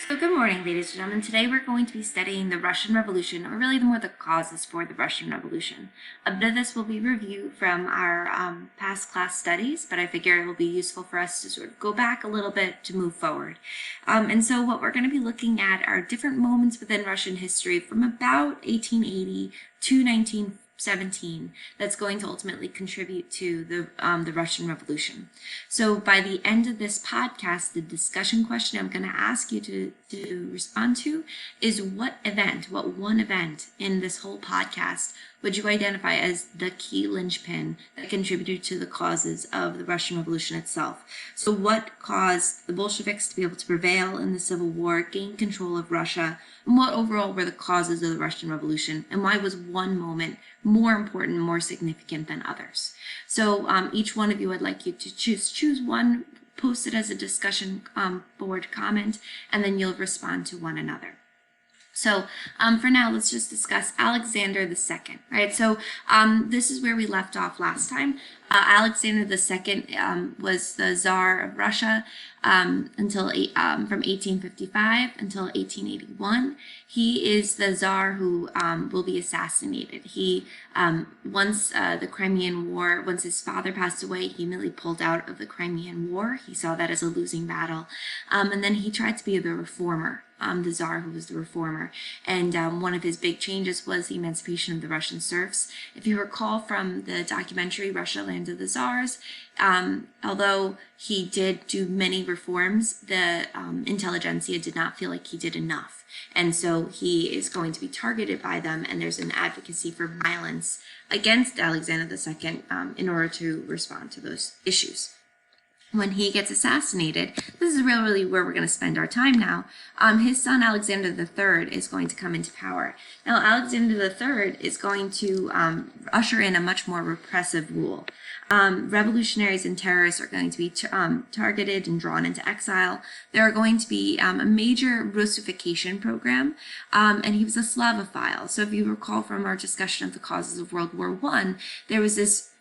So good morning, ladies and gentlemen. Today we're going to be studying the Russian Revolution, or really more the causes for the Russian Revolution. A bit of this will be review from our past class studies, but I figure it will be useful for us to sort of go back a little bit to move forward. And so what we're going to be looking at are different moments within Russian history from about 1880 to 1917 that's going to ultimately contribute to the Russian Revolution. So by the end of this podcast, the discussion question I'm going to ask you to respond to is what one event in this whole podcast would you identify as the key linchpin that contributed to the causes of the Russian Revolution itself? So what caused the Bolsheviks to be able to prevail in the Civil War, gain control of Russia, and what overall were the causes of the Russian Revolution, and why was one moment more important, more significant than others? So each one of you, I'd like you to choose one, post it as a discussion board comment, and then you'll respond to one another. So for now, let's just discuss Alexander II, right? So this is where we left off last time. Alexander II was the Tsar of Russia until from 1855 until 1881. He is the Tsar who will be assassinated. He once the Crimean War, once his father passed away, he immediately pulled out of the Crimean War. He saw that as a losing battle, and then he tried to be the reformer. The Tsar who was the reformer. And one of his big changes was the emancipation of the Russian serfs. If you recall from the documentary Russia, Land of the Tsars, although he did do many reforms, the intelligentsia did not feel like he did enough. And so he is going to be targeted by them, and there's an advocacy for violence against Alexander II in order to respond to those issues. When he gets assassinated, this is really where we're going to spend our time now. His son Alexander III is going to come into power. Now, Alexander III is going to usher in a much more repressive rule. Revolutionaries and terrorists are going to be targeted and drawn into exile. There are going to be a major Russification program, and he was a Slavophile. So if you recall from our discussion of the causes of World War I, there was this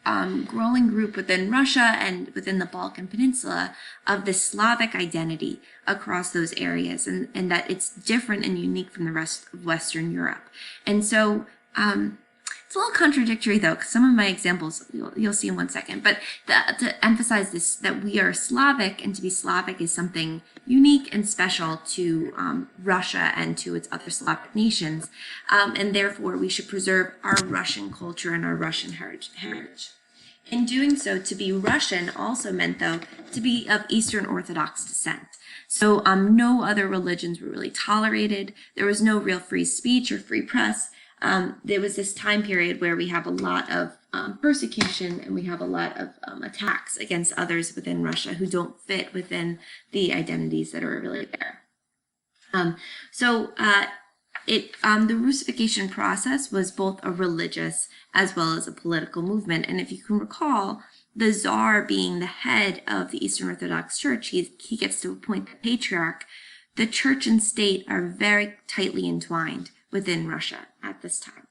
growing group within Russia and within the Balkan Peninsula of the Slavic identity across those areas, and that it's different and unique from the rest of Western Europe. And so it's a little contradictory, though, because some of my examples you'll see in one second, but to emphasize this, that we are Slavic, and to be Slavic is something unique and special to Russia and to its other Slavic nations, and therefore we should preserve our Russian culture and our Russian heritage. In doing so, to be Russian also meant, though, to be of Eastern Orthodox descent. So no other religions were really tolerated. There was no real free speech or free press. There was this time period where we have a lot of persecution, and we have a lot of attacks against others within Russia who don't fit within the identities that are really there. The Russification process was both a religious as well as a political movement. And if you can recall, the Tsar being the head of the Eastern Orthodox Church, he gets to appoint the patriarch. The church and state are very tightly entwined within Russia at this time.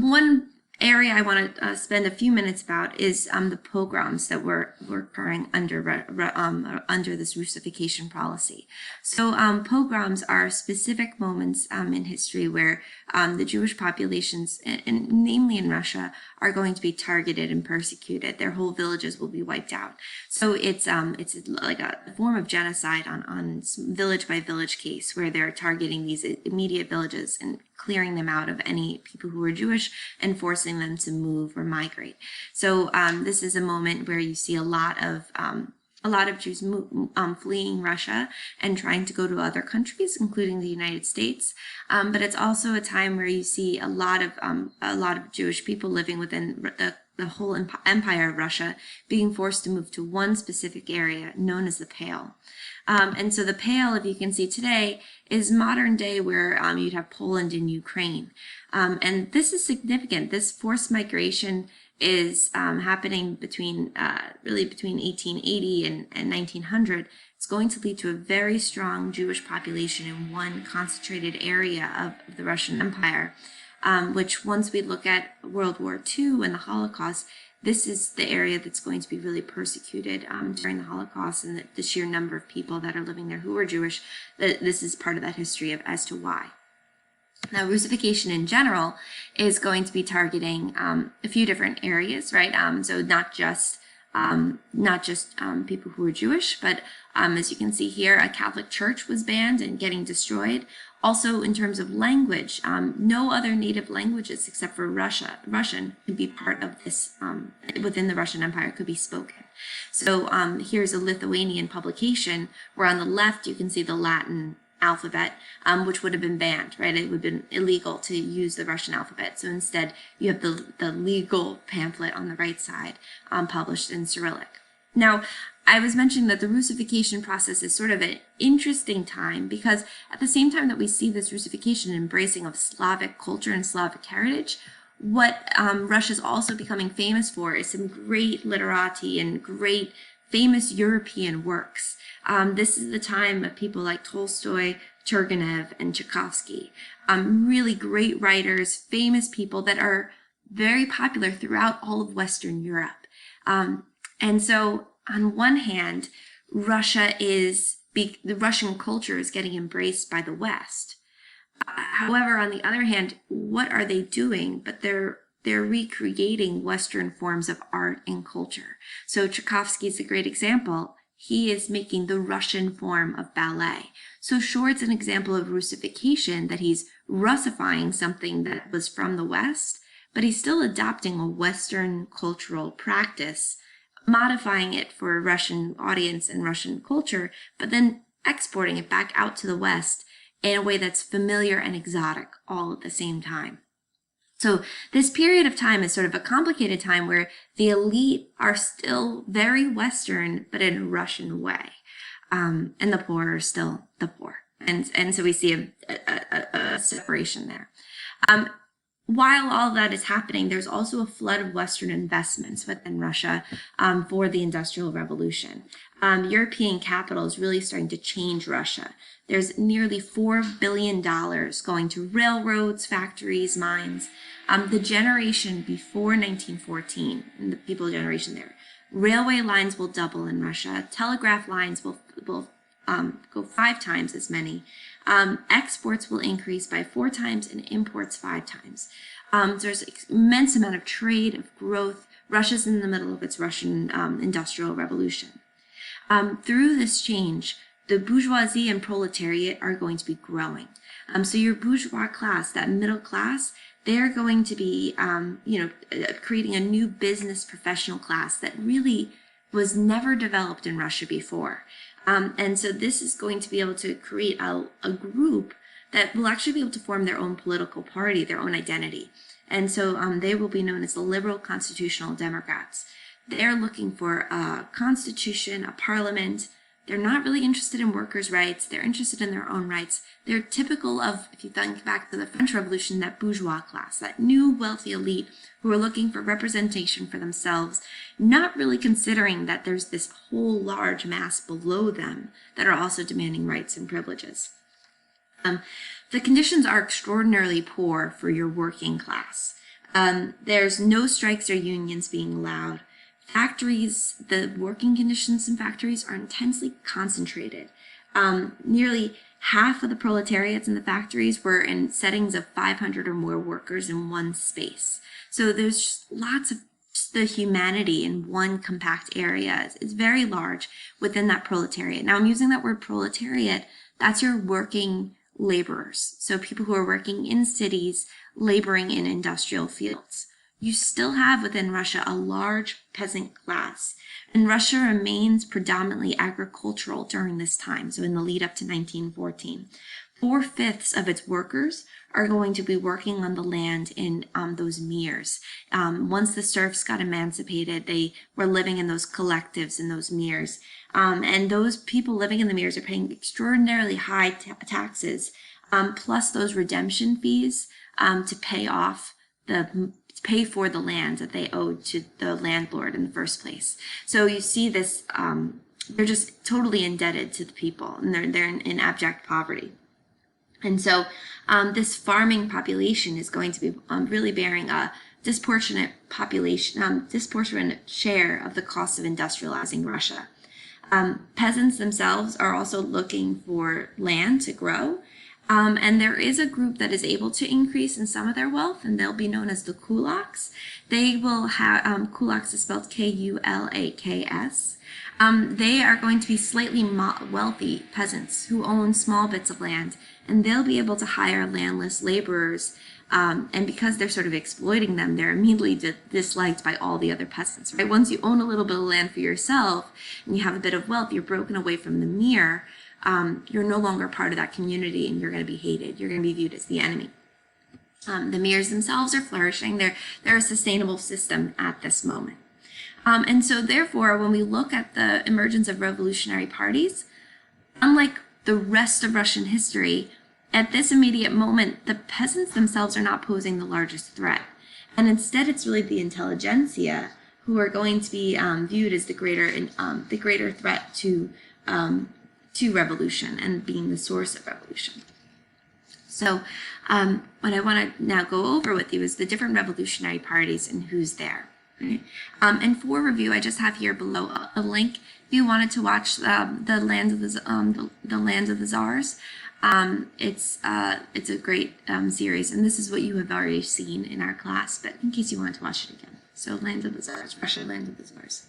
One area I want to spend a few minutes about is the pogroms that were occurring under this Russification policy. So pogroms are specific moments in history where the Jewish populations, and namely in Russia, are going to be targeted and persecuted. Their whole villages will be wiped out. So it's like a form of genocide on village by village case, where they're targeting these immediate villages and clearing them out of any people who are Jewish and forcing them to move or migrate. So this is a moment where you see a lot of Jews fleeing Russia and trying to go to other countries, including the United States. But it's also a time where you see a lot of Jewish people living within the whole empire of Russia being forced to move to one specific area known as the Pale. And so the Pale, if you can see today, is modern day where you'd have Poland and Ukraine. And this is significant. This forced migration is happening between 1880 and 1900. It's going to lead to a very strong Jewish population in one concentrated area of the Russian Empire, which once we look at World War II and the Holocaust, this is the area that's going to be really persecuted during the Holocaust, and the sheer number of people that are living there who are Jewish. This is part of that history as to why. Now, Russification in general is going to be targeting a few different areas, right? So not just people who are Jewish, but as you can see here, a Catholic church was banned and getting destroyed. Also, in terms of language, no other native languages except for Russian could be part of this, within the Russian Empire, could be spoken. So here's a Lithuanian publication where on the left you can see the Latin alphabet, which would have been banned, right? It would have been illegal to use the Russian alphabet. So instead, you have the legal pamphlet on the right side, published in Cyrillic. Now, I was mentioning that the Russification process is sort of an interesting time because at the same time that we see this Russification and embracing of Slavic culture and Slavic heritage, what Russia is also becoming famous for is some great literati and great famous European works. This is the time of people like Tolstoy, Turgenev, and Tchaikovsky. Really great writers, famous people that are very popular throughout all of Western Europe. And so, on one hand, the Russian culture is getting embraced by the West. However, on the other hand, what are they doing? But they're recreating Western forms of art and culture. So Tchaikovsky is a great example. He is making the Russian form of ballet. So sure, it's an example of Russification, that he's Russifying something that was from the West, but he's still adopting a Western cultural practice, modifying it for a Russian audience and Russian culture, but then exporting it back out to the West in a way that's familiar and exotic all at the same time. So this period of time is sort of a complicated time where the elite are still very Western, but in a Russian way. And the poor are still the poor. And so we see a separation there. While all that is happening, there's also a flood of Western investments within Russia for the Industrial Revolution. European capital is really starting to change Russia. There's nearly $4 billion going to railroads, factories, mines. The generation before 1914, and the people generation there, railway lines will double in Russia. Telegraph lines will go 5 times as many. Exports will increase by 4 times and imports 5 times. There's an immense amount of trade, of growth. Russia's in the middle of its Russian Industrial Revolution. Through this change, the bourgeoisie and proletariat are going to be growing. So your bourgeois class, that middle class, they're going to be, creating a new business professional class that really was never developed in Russia before. And so this is going to be able to create a group that will actually be able to form their own political party, their own identity. And so they will be known as the Liberal Constitutional Democrats. They're looking for a constitution, a parliament. They're not really interested in workers' rights. They're interested in their own rights. They're typical of, if you think back to the French Revolution, that bourgeois class, that new wealthy elite who are looking for representation for themselves, not really considering that there's this whole large mass below them that are also demanding rights and privileges. The conditions are extraordinarily poor for your working class. There's no strikes or unions being allowed. Factories, the working conditions in factories are intensely concentrated. Nearly half of the proletariats in the factories were in settings of 500 or more workers in one space. So there's just lots of the humanity in one compact area. It's very large within that proletariat. Now I'm using that word proletariat, that's your working laborers. So people who are working in cities, laboring in industrial fields. You still have within Russia a large peasant class, and Russia remains predominantly agricultural during this time, so in the lead up to 1914. 4/5 of its workers are going to be working on the land in those mirs. Once the serfs got emancipated, they were living in those collectives in those mirs. And those people living in the mirs are paying extraordinarily high taxes, plus those redemption fees to pay for the land that they owed to the landlord in the first place. So you see this, they're just totally indebted to the people, and they're in abject poverty. And so this farming population is going to be really bearing a disproportionate disproportionate share of the cost of industrializing Russia. Peasants themselves are also looking for land to grow. And there is a group that is able to increase in some of their wealth, and they'll be known as the kulaks. They will have, kulaks is spelled Kulaks. They are going to be slightly wealthy peasants who own small bits of land, and they'll be able to hire landless laborers. And because they're sort of exploiting them, they're immediately disliked by all the other peasants, right? Once you own a little bit of land for yourself and you have a bit of wealth, you're broken away from the mir. You're no longer part of that community, and you're going to be hated. You're going to be viewed as the enemy. The mirs themselves are flourishing. They're a sustainable system at this moment. And so therefore, when we look at the emergence of revolutionary parties, unlike the rest of Russian history, at this immediate moment, the peasants themselves are not posing the largest threat. And instead, it's really the intelligentsia who are going to be viewed as the greater threat to revolution and being the source of revolution. So what I want to now go over with you is the different revolutionary parties and who's there. Right? And for review, I just have here below a link if you wanted to watch the Lands of the Tsars. It's a great series, and this is what you have already seen in our class, but in case you want to watch it again. So Lands of the Tsars, Russia, Lands of the Tsars.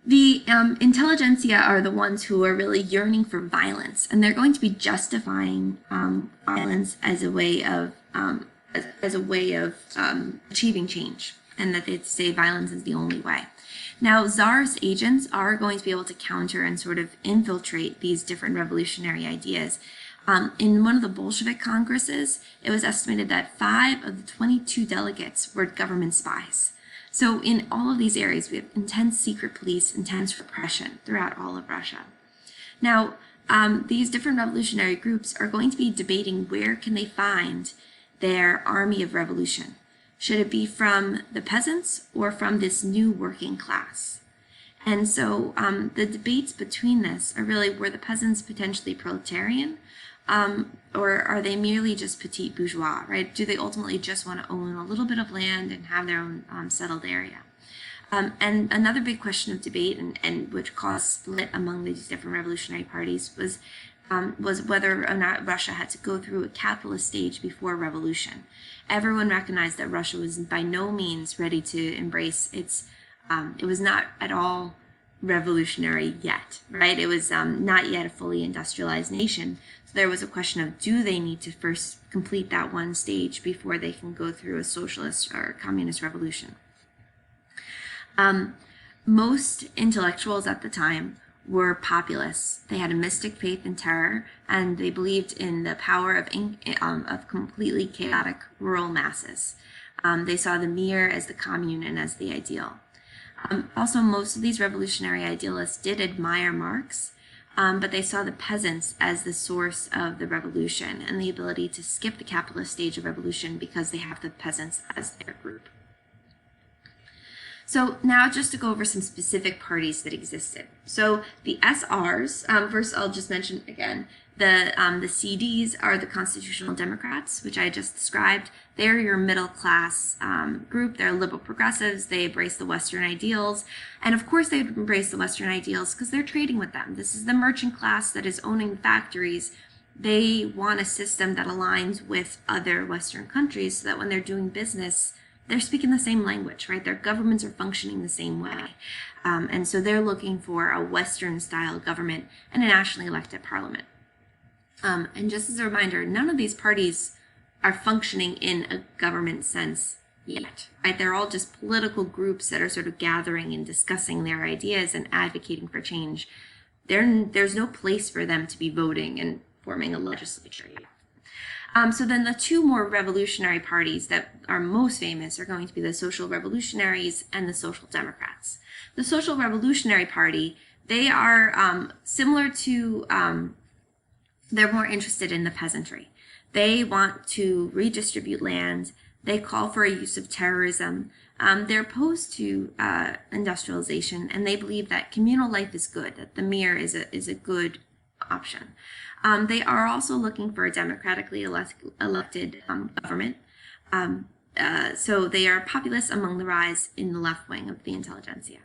The intelligentsia are the ones who are really yearning for violence, and they're going to be justifying violence as a way of achieving change, and that they say violence is the only way. Now, Tsar's agents are going to be able to counter and sort of infiltrate these different revolutionary ideas. In one of the Bolshevik congresses, it was estimated that 5 of the 22 delegates were government spies. So in all of these areas, we have intense secret police, intense repression throughout all of Russia. Now, these different revolutionary groups are going to be debating where can they find their army of revolution. Should it be from the peasants or from this new working class? And so the debates between this are really, were the peasants potentially proletarian, or are they merely just petite bourgeois, right? Do they ultimately just want to own a little bit of land and have their own settled area? And another big question of debate, and which caused split among these different revolutionary parties, was whether or not Russia had to go through a capitalist stage before revolution. Everyone recognized that Russia was by no means ready to embrace its, it was not at all revolutionary yet, right? It was not yet a fully industrialized nation. So there was a question of, do they need to first complete that one stage before they can go through a socialist or communist revolution? Most intellectuals at the time were populists. They had a mystic faith in terror, and they believed in the power of completely chaotic rural masses. They saw the mir as the commune and as the ideal. Also, most of these revolutionary idealists did admire Marx, but they saw the peasants as the source of the revolution and the ability to skip the capitalist stage of revolution because they have the peasants as their group. So now just to go over some specific parties that existed. So the SRs, first I'll just mention again, the CDs are the Constitutional Democrats, which I just described. They're your middle class group. They're liberal progressives. They embrace the Western ideals. And of course they embrace the Western ideals because they're trading with them. This is the merchant class that is owning the factories. They want a system that aligns with other Western countries so that when they're doing business, they're speaking the same language, right? Their governments are functioning the same way. And so they're looking for a Western-style government and a nationally elected parliament. And just as a reminder, none of these parties are functioning in a government sense yet, right? They're all just political groups that are sort of gathering and discussing their ideas and advocating for change. There's no place for them to be voting and forming a legislature yet. So then the two more revolutionary parties that are most famous are going to be the Social Revolutionaries and the Social Democrats. The Social Revolutionary Party, they are similar to, they're more interested in the peasantry. They want to redistribute land. They call for a use of terrorism. They're opposed to industrialization, and they believe that communal life is good, that the mir is a good option. They are also looking for a democratically elected government. So they are populists among the rise in the left wing of the intelligentsia.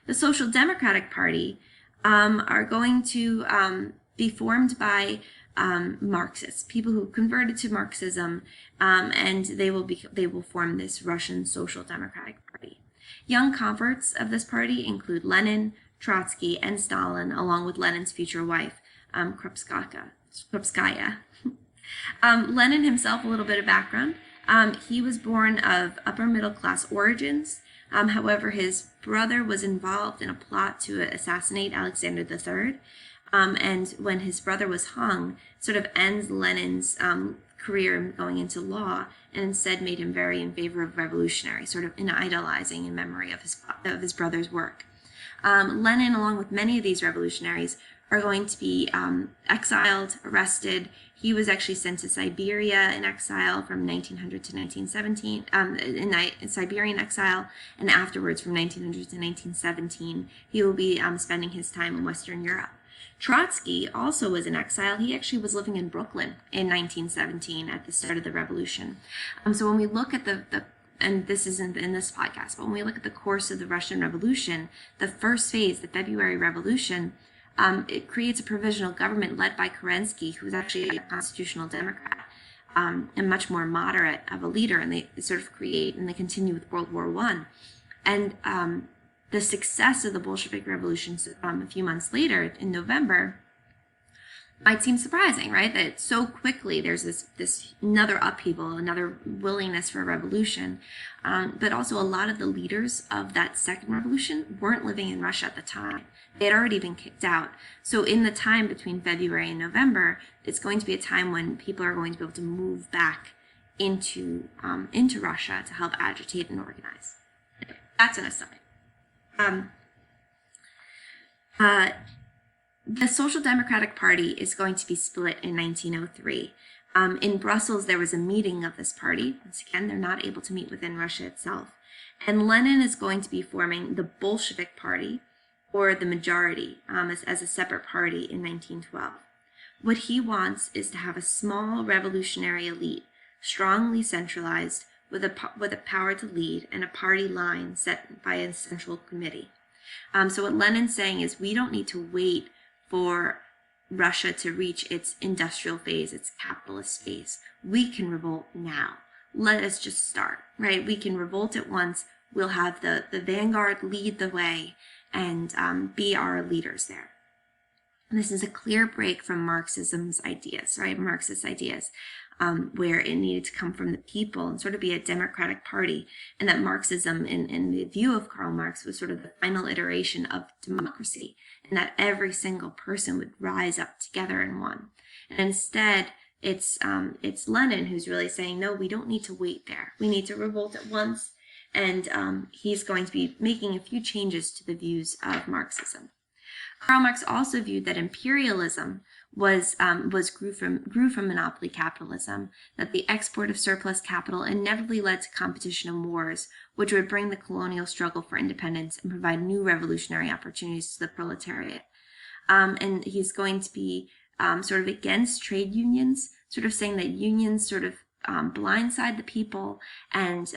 The Social Democratic Party are going to be formed by Marxists, people who converted to Marxism, and they will form this Russian Social Democratic Party. Young converts of this party include Lenin, Trotsky, and Stalin, along with Lenin's future wife, Krupskaya. Lenin himself, a little bit of background. He was born of upper middle class origins. However, his brother was involved in a plot to assassinate Alexander III. And when his brother was hung, sort of ends Lenin's career going into law, and instead made him very in favor of revolutionary, sort of in idolizing in memory of his brother's work. Lenin, along with many of these revolutionaries, are going to be exiled, arrested. He was actually sent to Siberia in exile from 1900 to 1917, in Siberian exile, and afterwards from 1900 to 1917, he will be spending his time in Western Europe. Trotsky also was in exile. He actually was living in Brooklyn in 1917 at the start of the revolution. So when we look at and this isn't in this podcast, but when we look at the course of the Russian Revolution, the first phase, the February Revolution, it creates a provisional government led by Kerensky, who was actually a constitutional Democrat, and much more moderate of a leader, and they sort of create, and they continue with World War I. And the success of the Bolshevik Revolution a few months later, in November, might seem surprising, right? That so quickly there's this another upheaval, another willingness for a revolution. But also a lot of the leaders of that second revolution weren't living in Russia at the time. They had already been kicked out. So in the time between February and November, it's going to be a time when people are going to be able to move back into Russia to help agitate and organize. That's an aside. The Social Democratic Party is going to be split in 1903. In Brussels, there was a meeting of this party. Once again, they're not able to meet within Russia itself. And Lenin is going to be forming the Bolshevik Party, or the Majority, as a separate party in 1912. What he wants is to have a small revolutionary elite, strongly centralized, with a power to lead and a party line set by a central committee. So what Lenin's saying is we don't need to wait for Russia to reach its industrial phase, its capitalist phase. We can revolt now. Let us just start, right? We can revolt at once. We'll have the vanguard lead the way and be our leaders there. And this is a clear break from Marxism's ideas, right? Marxist ideas. Where it needed to come from the people and sort of be a democratic party, and that Marxism, in the view of Karl Marx, was sort of the final iteration of democracy, and that every single person would rise up together in one. And instead, it's Lenin who's really saying, no, we don't need to wait there. We need to revolt at once, and he's going to be making a few changes to the views of Marxism. Karl Marx also viewed that imperialism grew from monopoly capitalism, that the export of surplus capital inevitably led to competition and wars, which would bring the colonial struggle for independence and provide new revolutionary opportunities to the proletariat. And he's going to be sort of against trade unions, sort of saying that unions sort of blindside the people, and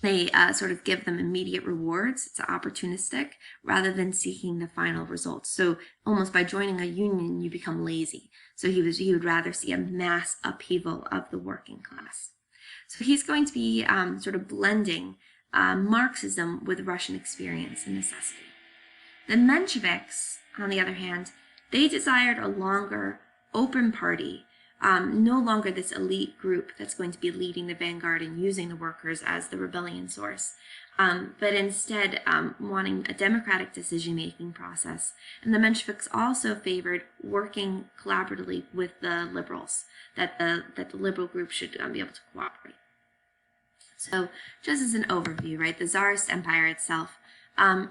they sort of give them immediate rewards. It's opportunistic rather than seeking the final results. So almost by joining a union, you become lazy. So he would rather see a mass upheaval of the working class. So he's going to be sort of blending Marxism with Russian experience and necessity. The Mensheviks, on the other hand, they desired a longer, open party, no longer this elite group that's going to be leading the vanguard and using the workers as the rebellion source, but instead wanting a democratic decision-making process. And the Mensheviks also favored working collaboratively with the liberals, that the liberal group should be able to cooperate. So just as an overview, right, the Tsarist Empire itself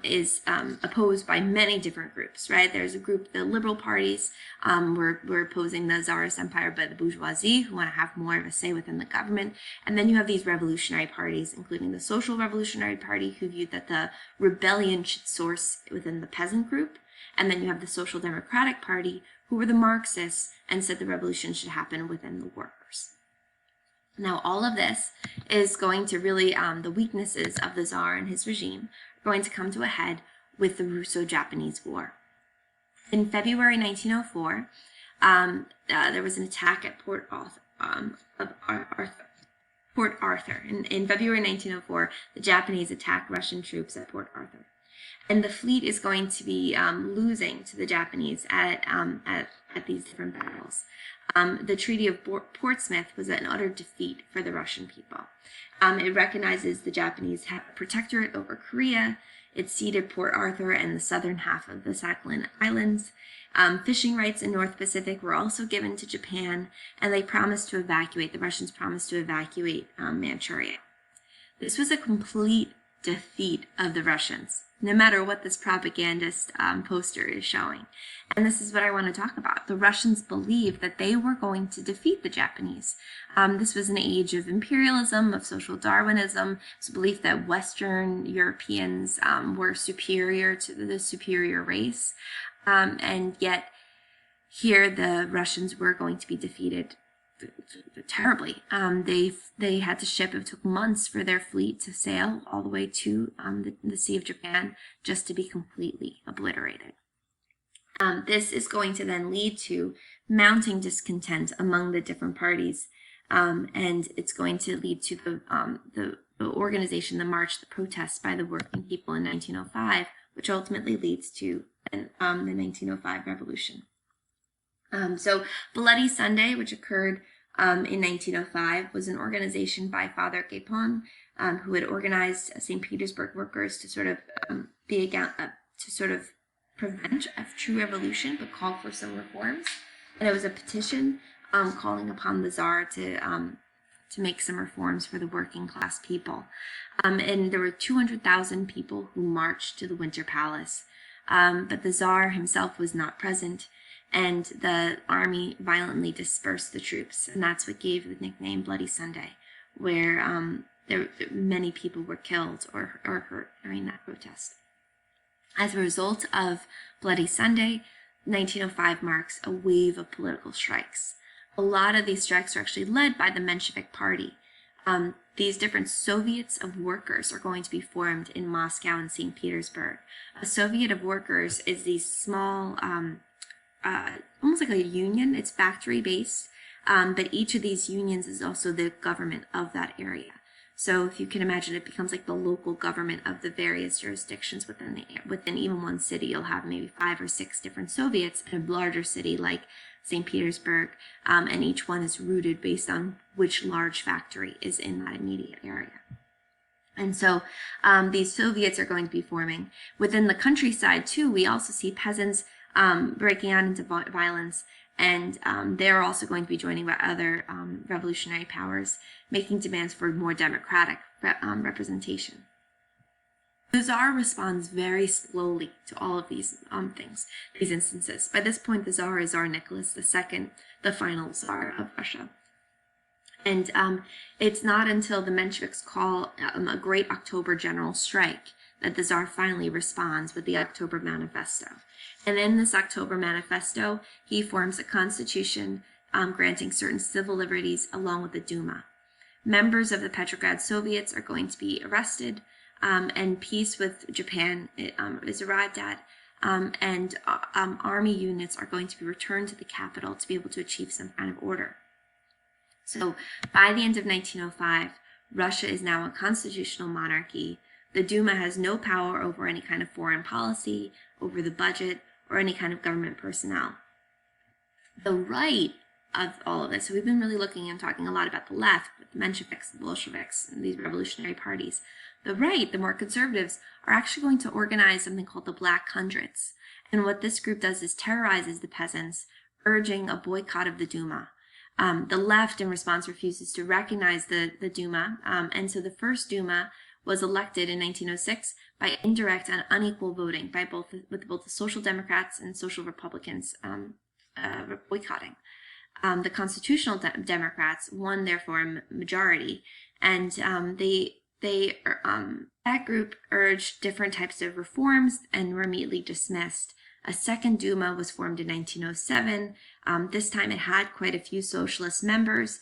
is opposed by many different groups, right? There's a group, the liberal parties, were opposing the Tsarist Empire by the bourgeoisie, who want to have more of a say within the government. And then you have these revolutionary parties, including the Social Revolutionary Party, who viewed that the rebellion should source within the peasant group. And then you have the Social Democratic Party, who were the Marxists and said the revolution should happen within the workers. Now, all of this is going to really, the weaknesses of the Tsar and his regime are going to come to a head with the Russo-Japanese War. In February 1904, there was an attack at Port Arthur. In February 1904, the Japanese attacked Russian troops at Port Arthur. And the fleet is going to be losing to the Japanese at these different battles. The Treaty of Portsmouth was an utter defeat for the Russian people. It recognizes the Japanese have a protectorate over Korea. It ceded Port Arthur and the southern half of the Sakhalin Islands. Fishing rights in North Pacific were also given to Japan, and the Russians promised to evacuate Manchuria. This was a complete defeat of the Russians, no matter what this propagandist poster is showing. And this is what I want to talk about. The Russians believed that they were going to defeat the Japanese. This was an age of imperialism, of social Darwinism. It's a belief that Western Europeans were superior to the superior race. And yet here the Russians were going to be defeated terribly. They had to ship. It took months for their fleet to sail all the way to the Sea of Japan just to be completely obliterated. This is going to then lead to mounting discontent among the different parties, and it's going to lead to the organization, the march, the protests by the working people in 1905, which ultimately leads to the 1905 revolution. So Bloody Sunday, which occurred in 1905, was an organization by Father Guépon, who had organized St. Petersburg workers to sort of prevent a true revolution, but call for some reforms. And it was a petition calling upon the Tsar to make some reforms for the working class people. And there were 200,000 people who marched to the Winter Palace. But the Tsar himself was not present, and the army violently dispersed the troops, and that's what gave the nickname Bloody Sunday, where many people were killed or hurt during that protest. As a result of Bloody Sunday, 1905 marks a wave of political strikes. A lot of these strikes are actually led by the Menshevik Party. These different Soviets of workers are going to be formed in Moscow and St. Petersburg. A Soviet of workers is these small, almost like a union. It's factory-based, but each of these unions is also the government of that area. So if you can imagine, it becomes like the local government of the various jurisdictions within even one city. You'll have maybe 5 or 6 different Soviets in a larger city like St. Petersburg, and each one is rooted based on which large factory is in that immediate area. And so these Soviets are going to be forming. Within the countryside, too, we also see peasants breaking out into violence, and they're also going to be joining by other revolutionary powers, making demands for more democratic representation. The Tsar responds very slowly to all of these these instances. By this point, the Tsar is Tsar Nicholas II, the final Tsar of Russia. And it's not until the Mensheviks call a Great October General Strike that the Tsar finally responds with the October Manifesto. And in this October Manifesto, he forms a constitution granting certain civil liberties along with the Duma. Members of the Petrograd Soviets are going to be arrested, and peace with Japan is arrived at, and army units are going to be returned to the capital to be able to achieve some kind of order. So by the end of 1905, Russia is now a constitutional monarchy. The Duma has no power over any kind of foreign policy, over the budget, or any kind of government personnel. The right of all of this, so we've been really looking and talking a lot about the left, with the Mensheviks, the Bolsheviks, and these revolutionary parties. The right, the more conservatives, are actually going to organize something called the Black Hundreds. And what this group does is terrorizes the peasants, urging a boycott of the Duma. The left, in response, refuses to recognize the Duma, and so the first Duma was elected in 1906 by indirect and unequal voting by both the Social Democrats and Social Republicans boycotting. The Constitutional Democrats won, therefore, a majority, and that group urged different types of reforms and were immediately dismissed. A second Duma was formed in 1907. This time it had quite a few socialist members,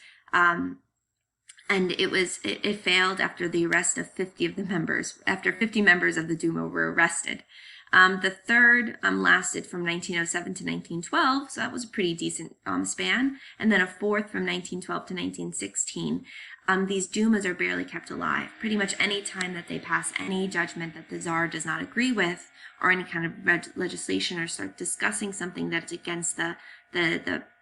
And it failed after the arrest of 50 of the members, after 50 members of the Duma were arrested. The third lasted from 1907 to 1912, so that was a pretty decent span, and then a fourth from 1912 to 1916. These Dumas are barely kept alive. Pretty much any time that they pass any judgment that the Tsar does not agree with, or any kind of legislation, or start discussing something that's against the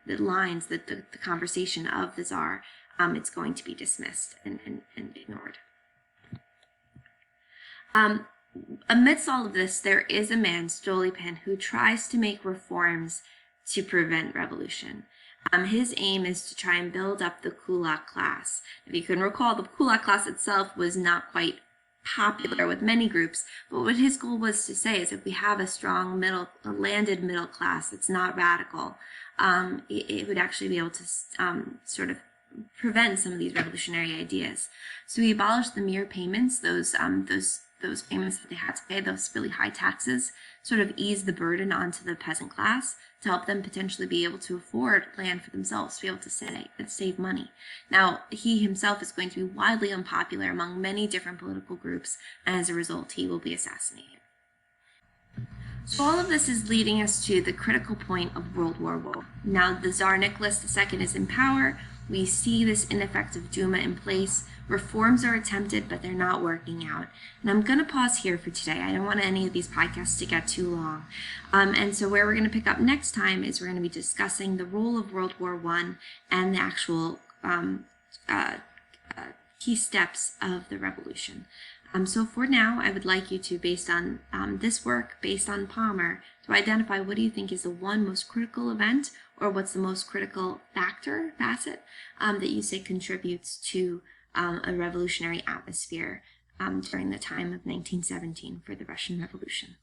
lines, the conversation of the Tsar, it's going to be dismissed and ignored. Amidst all of this, there is a man, Stolypin, who tries to make reforms to prevent revolution. His aim is to try and build up the kulak class. If you can recall, the kulak class itself was not quite popular with many groups, but what his goal was to say is if we have a strong landed middle class that's not radical, it would actually be able to sort of prevent some of these revolutionary ideas. So he abolished the mere payments, those payments that they had to pay, those really high taxes, sort of ease the burden onto the peasant class to help them potentially be able to afford land for themselves, to be able to save money. Now, he himself is going to be widely unpopular among many different political groups, and as a result, he will be assassinated. So all of this is leading us to the critical point of World War I. Now, the Tsar Nicholas II is in power. We see this ineffective Duma in place. Reforms are attempted, but they're not working out. And I'm going to pause here for today. I don't want any of these podcasts to get too long. And so where we're going to pick up next time is we're going to be discussing the role of World War I and the actual key steps of the revolution. So for now, I would like you to, based on this work, based on Palmer, to identify what do you think is the one most critical event, or what's the most critical facet that you say contributes to a revolutionary atmosphere during the time of 1917 for the Russian Revolution.